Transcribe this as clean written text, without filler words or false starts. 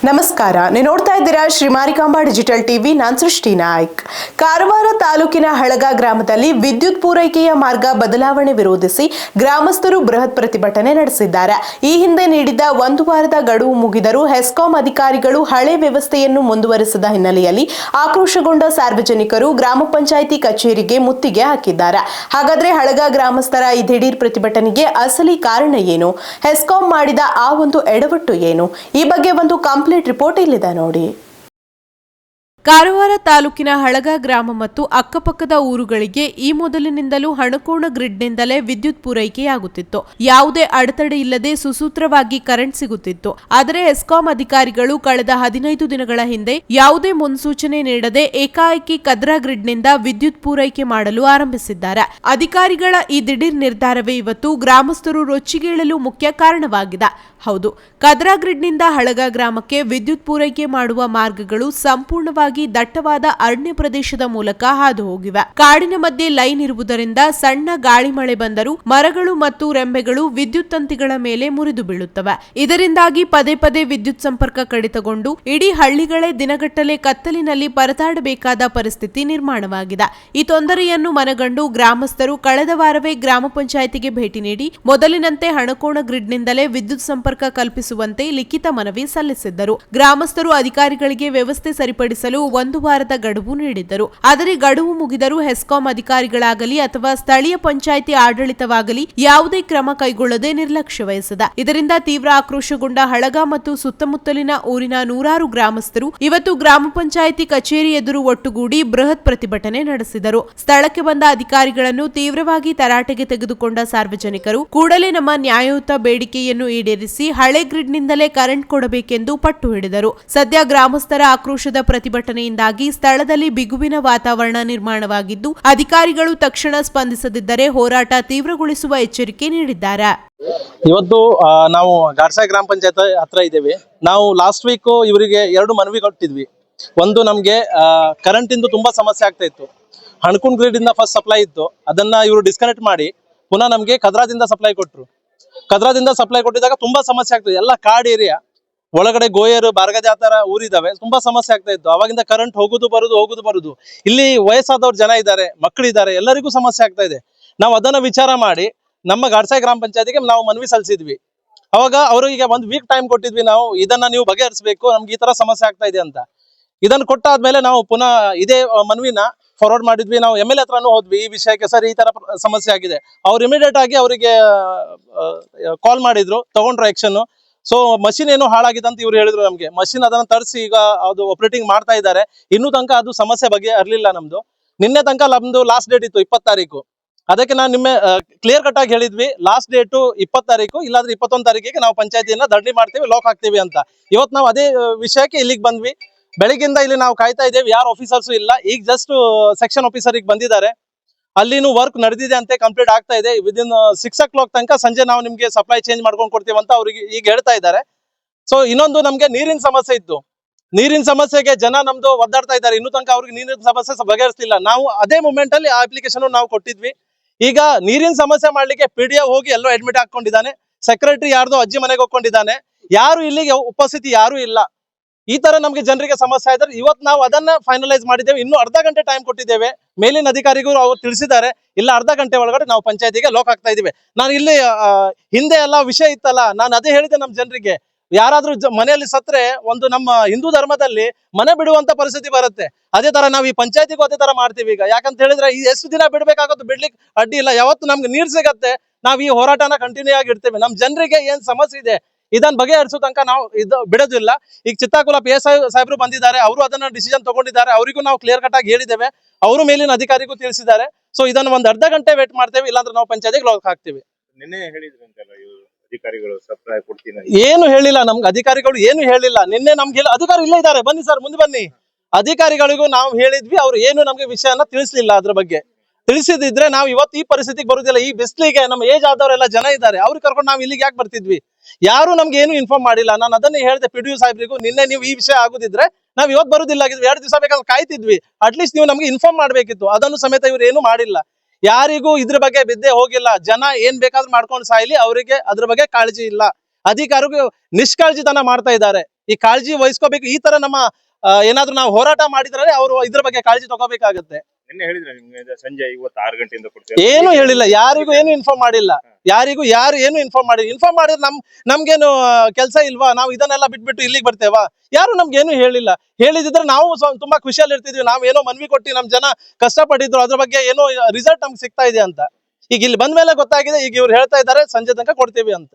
ನಮಸ್ಕಾರ, ನೀವು ನೋಡ್ತಾ ಇದ್ದೀರಾ ಶ್ರೀ ಮಾರಿಕಾಂಬಾ ಡಿಜಿಟಲ್ ಟಿವಿ. ನಾನು ಸೃಷ್ಟಿ ನಾಯ್ಕ್. ಕಾರವಾರ ತಾಲೂಕಿನ ಹಳಗ ಗ್ರಾಮದಲ್ಲಿ ವಿದ್ಯುತ್ ಪೂರೈಕೆಯ ಮಾರ್ಗ ಬದಲಾವಣೆ ವಿರೋಧಿಸಿ ಗ್ರಾಮಸ್ಥರು ಬೃಹತ್ ಪ್ರತಿಭಟನೆ ನಡೆಸಿದ್ದಾರೆ. ಈ ಹಿಂದೆ ನೀಡಿದ್ದ 1 ವಾರದ ಗಡುವು ಮುಗಿದರೂ ಹೆಸ್ಕಾಂ ಅಧಿಕಾರಿಗಳು ಹಳೆ ವ್ಯವಸ್ಥೆಯನ್ನು ಮುಂದುವರೆಸಿದ ಹಿನ್ನೆಲೆಯಲ್ಲಿ ಆಕ್ರೋಶಗೊಂಡ ಸಾರ್ವಜನಿಕರು ಗ್ರಾಮ ಪಂಚಾಯಿತಿ ಕಚೇರಿಗೆ ಮುತ್ತಿಗೆ ಹಾಕಿದ್ದಾರೆ. ಹಾಗಾದ್ರೆ ಹಳಗ ಗ್ರಾಮಸ್ಥರ ಈ ದಿಢೀರ್ ಪ್ರತಿಭಟನೆಗೆ ಅಸಲಿ ಕಾರಣ ಏನು? ಹೆಸ್ಕಾಂ ಮಾಡಿದ ಆ ಒಂದು ಎಡವಟ್ಟು ಏನು? ಈ ಬಗ್ಗೆ ಒಂದು ಕಂಪ್ಲೀಟ್ ರಿಪೋರ್ಟ್ ಇಲ್ಲಿದೆ ನೋಡಿ. ಕಾರವಾರ ತಾಲೂಕಿನ ಹಳಗ ಗ್ರಾಮ ಮತ್ತು ಅಕ್ಕಪಕ್ಕದ ಊರುಗಳಿಗೆ ಈ ಮೊದಲಿನಿಂದಲೂ ಹಣಕೋಣ ಗ್ರಿಡ್ನಿಂದಲೇ ವಿದ್ಯುತ್ ಪೂರೈಕೆಯಾಗುತ್ತಿತ್ತು. ಯಾವುದೇ ಅಡೆತಡೆ ಇಲ್ಲದೆ ಸುಸೂತ್ರವಾಗಿ ಕರೆಂಟ್ ಸಿಗುತ್ತಿತ್ತು. ಆದರೆ ಹೆಸ್ಕಾಂ ಅಧಿಕಾರಿಗಳು ಕಳೆದ 15 ದಿನಗಳ ಹಿಂದೆ ಯಾವುದೇ ಮುನ್ಸೂಚನೆ ನೀಡದೆ ಏಕಾಏಕಿ ಕದ್ರಾ ಗ್ರಿಡ್ನಿಂದ ವಿದ್ಯುತ್ ಪೂರೈಕೆ ಮಾಡಲು ಆರಂಭಿಸಿದ್ದಾರೆ. ಅಧಿಕಾರಿಗಳ ಈ ದಿಢೀರ್ ನಿರ್ಧಾರವೇ ಇವತ್ತು ಗ್ರಾಮಸ್ಥರು ರೊಚ್ಚಿಗೇಳಲು ಮುಖ್ಯ ಕಾರಣವಾಗಿದೆ. ಹೌದು, ಕದ್ರಾ ಗ್ರಿಡ್ನಿಂದ ಹಳಗ ಗ್ರಾಮಕ್ಕೆ ವಿದ್ಯುತ್ ಪೂರೈಕೆ ಮಾಡುವ ಮಾರ್ಗಗಳು ಸಂಪೂರ್ಣವಾಗಿ ದಟ್ಟವಾದ ಅರಣ್ಯ ಪ್ರದೇಶದ ಮೂಲಕ ಹಾದು ಹೋಗಿವೆ. ಕಾಡಿನ ಮಧ್ಯೆ ಲೈನ್ ಇರುವುದರಿಂದ ಸಣ್ಣ ಗಾಳಿ ಮಳೆ ಬಂದರೂ ಮರಗಳು ಮತ್ತು ರೆಂಬೆಗಳು ವಿದ್ಯುತ್ ತಂತಿಗಳ ಮೇಲೆ ಮುರಿದು ಬೀಳುತ್ತವೆ. ಇದರಿಂದಾಗಿ ಪದೇ ಪದೇ ವಿದ್ಯುತ್ ಸಂಪರ್ಕ ಕಡಿತಗೊಂಡು ಇಡೀ ಹಳ್ಳಿಗಳೇ ದಿನಗಟ್ಟಲೆ ಕತ್ತಲಿನಲ್ಲಿ ಪರದಾಡಬೇಕಾದ ಪರಿಸ್ಥಿತಿ ನಿರ್ಮಾಣವಾಗಿದೆ. ಈ ತೊಂದರೆಯನ್ನು ಮನಗಂಡು ಗ್ರಾಮಸ್ಥರು ಕಳೆದ ವಾರವೇ ಗ್ರಾಮ ಪಂಚಾಯಿತಿಗೆ ಭೇಟಿ ನೀಡಿ ಮೊದಲಿನಂತೆ ಹಣಕೋಣ ಗ್ರಿಡ್ನಿಂದಲೇ ವಿದ್ಯುತ್ ಸಂಪರ್ಕ ಕಲ್ಪಿಸುವಂತೆ ಲಿಖಿತ ಮನವಿ ಸಲ್ಲಿಸಿದ್ದರು. ಗ್ರಾಮಸ್ಥರು ಅಧಿಕಾರಿಗಳಿಗೆ ವ್ಯವಸ್ಥೆ ಸರಿಪಡಿಸಲು 1 ವಾರದ ಗಡುವು ನೀಡಿದ್ದರು. ಆದರೆ ಗಡುವು ಮುಗಿದರೂ ಹೆಸ್ಕಾಂ ಅಧಿಕಾರಿಗಳಾಗಲಿ ಅಥವಾ ಸ್ಥಳೀಯ ಪಂಚಾಯಿತಿ ಆಡಳಿತವಾಗಲಿ ಯಾವುದೇ ಕ್ರಮ ಕೈಗೊಳ್ಳದೆ ನಿರ್ಲಕ್ಷ್ಯ ವಹಿಸಿದೆ. ಇದರಿಂದ ತೀವ್ರ ಆಕ್ರೋಶಗೊಂಡ ಹಳಗ ಮತ್ತು ಸುತ್ತಮುತ್ತಲಿನ ಊರಿನ ನೂರಾರು ಗ್ರಾಮಸ್ಥರು ಇವತ್ತು ಗ್ರಾಮ ಪಂಚಾಯಿತಿ ಕಚೇರಿ ಎದುರು ಒಟ್ಟುಗೂಡಿ ಬೃಹತ್ ಪ್ರತಿಭಟನೆ ನಡೆಸಿದರು. ಸ್ಥಳಕ್ಕೆ ಬಂದ ಅಧಿಕಾರಿಗಳನ್ನು ತೀವ್ರವಾಗಿ ತರಾಟೆಗೆ ತೆಗೆದುಕೊಂಡ ಸಾರ್ವಜನಿಕರು ಕೂಡಲೇ ನಮ್ಮ ನ್ಯಾಯಯುತ ಬೇಡಿಕೆಯನ್ನು ಈಡೇರಿಸಿ ಹಳೆ ಗ್ರಿಡ್ನಿಂದಲೇ ಕರೆಂಟ್ ಕೊಡಬೇಕೆಂದು ಪಟ್ಟು ಹಿಡಿದರು. ಸದ್ಯ ಗ್ರಾಮಸ್ಥರ ಆಕ್ರೋಶದ ಪ್ರತಿಭಟನೆಯಿಂದಾಗಿ ಸ್ಥಳದಲ್ಲಿ ಬಿಗುವಿನ ವಾತಾವರಣ ನಿರ್ಮಾಣವಾಗಿದ್ದು ಅಧಿಕಾರಿಗಳು ತಕ್ಷಣ ಸ್ಪಂದಿಸದಿದ್ದರೆ ಹೋರಾಟ ತೀವ್ರಗೊಳಿಸುವ ಎಚ್ಚರಿಕೆ ನೀಡಿದ್ದಾರೆ. ಇವತ್ತು ನಾವು ಗಾಡ್ಸಾಯಿ ಗ್ರಾಮ ಪಂಚಾಯತ್ ಹತ್ರ ಇದ್ದೇವೆ. ನಾವು ಲಾಸ್ಟ್ ವೀಕ್ ಇವರಿಗೆ 2 ಮನವಿ ಕೊಟ್ಟಿದ್ವಿ. ಒಂದು, ನಮ್ಗೆ ಕರೆಂಟ್ ಇಂದು ತುಂಬಾ ಸಮಸ್ಯೆ ಆಗ್ತಾ ಇತ್ತು. ಹಣಕುಂಡ್ ಗ್ರಿಡ್ ಇಂದ ಫಸ್ಟ್ ಸಪ್ಲೈ ಇತ್ತು, ಅದನ್ನ ಇವರು ಡಿಸ್ಕನೆಕ್ಟ್ ಮಾಡಿ ಪುನಃ ನಮ್ಗೆ ಕದ್ರಾದಿಂದ ಸಪ್ಲೈ ಕೊಟ್ರು. ಕದ್ರಾದಿಂದ ಸಪ್ಲೈ ಕೊಟ್ಟಿದಾಗ ತುಂಬಾ ಸಮಸ್ಯೆ ಆಗ್ತದೆ. ಎಲ್ಲ ಕಾಡ್ ಏರಿಯಾ ಒಳಗಡೆ ಗೋಯರು ಬಾರ್ಗದೆ ಆತರ ಊರಿದಾವೆ, ತುಂಬಾ ಸಮಸ್ಯೆ ಆಗ್ತಾ ಇತ್ತು. ಅವಾಗಿಂದ ಕರೆಂಟ್ ಹೋಗುದು ಬರುದು. ಇಲ್ಲಿ ವಯಸ್ಸಾದವ್ರು ಜನ ಇದ್ದಾರೆ, ಮಕ್ಕಳಿದ್ದಾರೆ, ಎಲ್ಲರಿಗೂ ಸಮಸ್ಯೆ ಆಗ್ತಾ ಇದೆ. ನಾವು ಅದನ್ನ ವಿಚಾರ ಮಾಡಿ ನಮ್ಮ ಗಾಡ್ಸಾಯಿ ಗ್ರಾಮ ಪಂಚಾಯತಿಗೆ ನಾವು ಮನವಿ ಸಲ್ಲಿಸಿದ್ವಿ. ಅವಾಗ ಅವರಿಗೆ 1 ವೀಕ್ ಟೈಮ್ ಕೊಟ್ಟಿದ್ವಿ. ನಾವು ಇದನ್ನ ನೀವು ಬಗೆಹರಿಸಬೇಕು, ನಮ್ಗೆ ಈ ತರ ಸಮಸ್ಯೆ ಆಗ್ತಾ ಇದೆ ಅಂತ. ಇದನ್ನ ಕೊಟ್ಟಾದ್ಮೇಲೆ ನಾವು ಪುನಃ ಇದೇ ಮನವಿನ ಫಾರ್ವರ್ಡ್ ಮಾಡಿದ್ವಿ. ನಾವು MLA ಹತ್ರನೂ ಹೋದ್ವಿ ಈ ವಿಷಯಕ್ಕೆ. ಸರ್, ಈ ತರ ಸಮಸ್ಯೆ ಆಗಿದೆ. ಅವ್ರು ಇಮಿಡಿಯೇಟ್ ಆಗಿ ಅವರಿಗೆ ಕಾಲ್ ಮಾಡಿದ್ರು, ತಗೊಂಡ್ರು ಆಕ್ಷನ್. ಸೊ ಮಷಿನ್ ಏನು ಹಾಳಾಗಿದೆ ಅಂತ ಇವ್ರು ಹೇಳಿದ್ರು ನಮ್ಗೆ. ಮಷಿನ್ ಅದನ್ನ ತರಿಸಿ ಈಗ ಅದು ಆಪರೇಟಿಂಗ್ ಮಾಡ್ತಾ ಇದ್ದಾರೆ. ಇನ್ನೂ ತನಕ ಅದು ಸಮಸ್ಯೆ ಬಗ್ಗೆ ಇರ್ಲಿಲ್ಲ ನಮ್ದು. ನಿನ್ನೆ ತನಕ ನಮ್ದು ಲಾಸ್ಟ್ ಡೇಟ್ ಇತ್ತು 20 ತಾರೀಕು. ಅದಕ್ಕೆ ನಾನು ನಿಮ್ಮೆ ಕ್ಲಿಯರ್ ಕಟ್ ಆಗಿ ಹೇಳಿದ್ವಿ, ಲಾಸ್ಟ್ ಡೇಟು 20 ತಾರೀಕು, ಇಲ್ಲಾಂದ್ರೆ 21 ತಾರೀಕಿಗೆ ನಾವು ಪಂಚಾಯತಿಯನ್ನ ಧರಣಿ ಮಾಡ್ತೀವಿ, ಲಾಕ್ ಹಾಕ್ತೀವಿ ಅಂತ. ಇವತ್ತು ನಾವು ಅದೇ ವಿಷಯಕ್ಕೆ ಇಲ್ಲಿಗೆ ಬಂದ್ವಿ. ಬೆಳಿಗ್ಗಿಂದ ಇಲ್ಲಿ ನಾವು ಕಾಯ್ತಾ ಇದ್ದೇವೆ, ಯಾರು ಆಫೀಸರ್ಸು ಇಲ್ಲ. ಈಗ ಜಸ್ಟ್ ಸೆಕ್ಷನ್ ಆಫೀಸರ್ ಈಗ ಬಂದಿದ್ದಾರೆ. ಅಲ್ಲಿನೂ ವರ್ಕ್ ನಡೆದಿದೆ ಅಂತೆ, ಕಂಪ್ಲೀಟ್ ಆಗ್ತಾ ಇದೆ. ವಿದಿನ್ 6 o'clock ತನಕ ಸಂಜೆ ನಾವು ನಿಮ್ಗೆ ಸಪ್ಲೈ ಚೇಂಜ್ ಮಾಡ್ಕೊಂಡು ಕೊಡ್ತೀವಿ ಅಂತ ಅವ್ರಿಗೆ ಈಗ ಹೇಳ್ತಾ ಇದ್ದಾರೆ. ಸೊ ಇನ್ನೊಂದು, ನಮ್ಗೆ ನೀರಿನ ಸಮಸ್ಯೆ ಇತ್ತು. ನೀರಿನ ಸಮಸ್ಯೆಗೆ ಜನ ನಮ್ದು ಒದ್ದಾಡ್ತಾ ಇದ್ದಾರೆ. ಇನ್ನೂ ತನಕ ಅವ್ರಿಗೆ ನೀರಿನ ಸಮಸ್ಯೆ ಬಗೆಹರಿಸ್ತಿಲ್ಲ. ನಾವು ಅದೇ ಮೂಮೆಂಟ್ ಅಲ್ಲಿ ಆ ಅಪ್ಲಿಕೇಶನ್ ನಾವು ಕೊಟ್ಟಿದ್ವಿ. ಈಗ ನೀರಿನ ಸಮಸ್ಯೆ ಮಾಡ್ಲಿಕ್ಕೆ PDO ಹೋಗಿ ಎಲ್ಲೋ ಅಡ್ಮಿಟ್ ಹಾಕೊಂಡಿದ್ದಾನೆ. ಸೆಕ್ರೆಟರಿ ಯಾರ್ದೋ ಅಜ್ಜಿ ಮನೆಗೆ ಹೋಗ್ಕೊಂಡಿದ್ದಾನೆ. ಯಾರು ಇಲ್ಲಿಗೆ ಉಪಸ್ಥಿತಿ ಯಾರು ಇಲ್ಲ. ಈ ತರ ನಮ್ಗೆ ಜನರಿಗೆ ಸಮಸ್ಯೆ ಆಯ್ತಾರೆ. ಇವತ್ತು ನಾವು ಅದನ್ನ ಫೈನಲೈಸ್ ಮಾಡಿದ್ದೇವೆ. ಇನ್ನು ಅರ್ಧ ಗಂಟೆ ಟೈಮ್ ಕೊಟ್ಟಿದ್ದೇವೆ. ಮೇಲಿನ ಅಧಿಕಾರಿಗಳು ಅವ್ರು ತಿಳಿಸಿದ್ದಾರೆ, ಇಲ್ಲ ಅರ್ಧ ಗಂಟೆ ಒಳಗಡೆ ನಾವು ಪಂಚಾಯತಿಗೆ ಲಾಕ್ ಆಗ್ತಾ ಇದೀವಿ. ನಾನು ಇಲ್ಲಿ ಹಿಂದೆ ಎಲ್ಲ ವಿಷಯ ಇತ್ತಲ್ಲ, ನಾನು ಅದೇ ಹೇಳಿದೆ ನಮ್ಮ ಜನರಿಗೆ, ಯಾರಾದ್ರೂ ಮನೆಯಲ್ಲಿ ಸತ್ರೆ ಒಂದು ನಮ್ಮ ಹಿಂದೂ ಧರ್ಮದಲ್ಲಿ ಮನೆ ಬಿಡುವಂತ ಪರಿಸ್ಥಿತಿ ಬರುತ್ತೆ. ಅದೇ ತರ ನಾವು ಈ ಪಂಚಾಯತಿಗೂ ಅದೇ ತರ ಮಾಡ್ತೀವಿ ಈಗ. ಯಾಕಂತ ಹೇಳಿದ್ರೆ ಈ ಎಷ್ಟು ದಿನ ಬಿಡ್ಬೇಕಾಗತ್ತು, ಬಿಡ್ಲಿಕ್ಕೆ ಅಡ್ಡಿ ಇಲ್ಲ. ಯಾವತ್ತು ನಮ್ಗೆ ನೀರ್ ಸಿಗತ್ತೆ ನಾವು ಈ ಹೋರಾಟನ ಕಂಟಿನ್ಯೂ ಆಗಿರ್ತೇವೆ. ನಮ್ಮ ಜನರಿಗೆ ಏನ್ ಸಮಸ್ಯೆ ಇದೆ ಇದನ್ನ ಬಗೆಹರಿಸೋ ತನಕ ನಾವು ಇದು ಬಿಡೋದಿಲ್ಲ. ಈಗ ಚಿತ್ತಾಕುಲ PSI ಸಾಹೇಬ್ರು ಬಂದಿದ್ದಾರೆ, ಅವರು ಅದನ್ನ ಡಿಸಿಷನ್ ತಗೊಂಡಿದ್ದಾರೆ. ಅವರಿಗೂ ನಾವು ಕ್ಲಿಯರ್ ಕಟ್ ಆಗಿ ಹೇಳಿದ್ದೇವೆ, ಅವರು ಮೇಲಿನ ಅಧಿಕಾರಿಗೂ ತಿಳಿಸಿದ್ದಾರೆ. ಸೊ ಇದನ್ನ ಒಂದು ಅರ್ಧ ಗಂಟೆ ವೇಟ್ ಮಾಡ್ತೇವೆ, ಇಲ್ಲಾಂದ್ರೆ ನಾವು ಪಂಚಾಯತಿಗೆ ಲಾಕ್ ಹಾಕ್ತೀವಿ. ನಿನ್ನೆ ಹೇಳಿದ್ರಂತೆಲ್ಲ ಅಧಿಕಾರಿಗಳು ಸಪ್ಲೈ ಕೊಡ್ತೀನಿ, ಏನು ಹೇಳಿಲ್ಲ ನಮ್ಗೆ ಅಧಿಕಾರಿಗಳು, ಏನು ಹೇಳಿಲ್ಲ. ನಿನ್ನೆ ನಮ್ಗೆ ಅಧಿಕಾರಿ ಇಲ್ಲೇ ಇದ್ದಾರೆ, ಬನ್ನಿ ಸರ್ ಮುಂದೆ ಬನ್ನಿ. ಅಧಿಕಾರಿಗಳಿಗೂ ನಾವು ಹೇಳಿದ್ವಿ, ಅವ್ರು ಏನು ನಮ್ಗೆ ವಿಷಯನ ತಿಳಿಸ್ಲಿಲ್ಲ. ಅದ್ರ ಬಗ್ಗೆ ತಿಳಿಸಿದ್ರೆ ನಾವು ಇವತ್ತು ಈ ಪರಿಸ್ಥಿತಿಗೆ ಬರುದಿಲ್ಲ. ಈ ಬಿಸ್ಲಿಗೆ ನಮ್ಮ ಏಜ್ ಆದವರೆಲ್ಲ ಜನ ಇದ್ದಾರೆ, ಅವ್ರು ಕರ್ಕೊಂಡು ನಾವು ಇಲ್ಲಿಗೆ ಯಾಕೆ ಬರ್ತಿದ್ವಿ? ಯಾರು ನಮ್ಗೆ ಏನು ಇನ್ಫಾರ್ಮ್ ಮಾಡಿಲ್ಲ. ನಾನು ಅದನ್ನೇ ಹೇಳಿದೆ PDO ಸಾಹೇಬ್ರಿಗೂ, ನಿನ್ನೆ ನೀವು ಈ ವಿಷಯ ಆಗುದಿದ್ರೆ ನಾವ್ ಇವತ್ತು ಬರುದಿಲ್ಲ, 2 ದಿವಸ ಬೇಕಾದ್ರೆ ಕಾಯ್ತಿದ್ವಿ. ಅಟ್ಲೀಸ್ಟ್ ನೀವು ನಮ್ಗೆ ಇನ್ಫಾರ್ಮ್ ಮಾಡ್ಬೇಕಿತ್ತು. ಅದನ್ನು ಸಮೇತ ಇವ್ರು ಏನು ಮಾಡಿಲ್ಲ. ಯಾರಿಗೂ ಇದ್ರ ಬಗ್ಗೆ ಬಿದ್ದೆ ಹೋಗಿಲ್ಲ. ಜನ ಏನ್ ಬೇಕಾದ್ರೂ ಮಾಡ್ಕೊಂಡು ಸಾಯ್ಲಿ, ಅವರಿಗೆ ಅದ್ರ ಬಗ್ಗೆ ಕಾಳಜಿ ಇಲ್ಲ. ಅಧಿಕಾರಿಗಳು ನಿಷ್ಕಾಳಜಿತನ ಮಾಡ್ತಾ ಇದ್ದಾರೆ. ಈ ಕಾಳಜಿ ವಹಿಸ್ಕೋಬೇಕು. ಈ ತರ ನಮ್ಮ ಏನಾದ್ರು ನಾವು ಹೋರಾಟ ಮಾಡಿದ್ರೆ ಅವರು ಇದ್ರ ಬಗ್ಗೆ ಕಾಳಜಿ ತಗೋಬೇಕಾಗತ್ತೆ. ನಿನ್ನೆ ಹೇಳಿದ್ರೆ ನಿಮ್ಗೆ ಸಂಜೆ ಇವತ್ತು 6 ಗಂಟೆಯಿಂದ ಕೊಡ್ತೀವಿ ಏನು ಹೇಳಿಲ್ಲ, ಯಾರಿಗೂ ಏನು ಇನ್ಫಾರ್ಮ್ ಮಾಡಿಲ್ಲ, ಯಾರು ಏನು ಇನ್ಫಾರ್ಮ್ ಮಾಡಿದ್ರೆ ನಮ್ಗೇನು ಕೆಲಸ ಇಲ್ವಾ? ನಾವು ಇದನ್ನೆಲ್ಲ ಬಿಟ್ಬಿಟ್ಟು ಇಲ್ಲಿಗೆ ಬರ್ತೇವಾ? ಯಾರು ನಮ್ಗೇನು ಹೇಳಿಲ್ಲ. ಹೇಳಿದಿದ್ರೆ ನಾವು ತುಂಬಾ ಖುಷಿಯಲ್ಲಿ ಇರ್ತಿದ್ವಿ. ನಾವ್ ಏನೋ ಮನವಿ ಕೊಟ್ಟು ನಮ್ ಜನ ಕಷ್ಟಪಟ್ಟಿದ್ರು, ಅದ್ರ ಬಗ್ಗೆ ಏನೋ ರಿಸಲ್ಟ್ ನಮ್ಗೆ ಸಿಗ್ತಾ ಇದೆ ಅಂತ. ಈಗ ಇಲ್ಲಿ ಬಂದ್ಮೇಲೆ ಗೊತ್ತಾಗಿದೆ, ಈಗ ಇವ್ರು ಹೇಳ್ತಾ ಇದ್ದಾರೆ ಸಂಜೆ ತನಕ ಕೊಡ್ತೀವಿ ಅಂತ.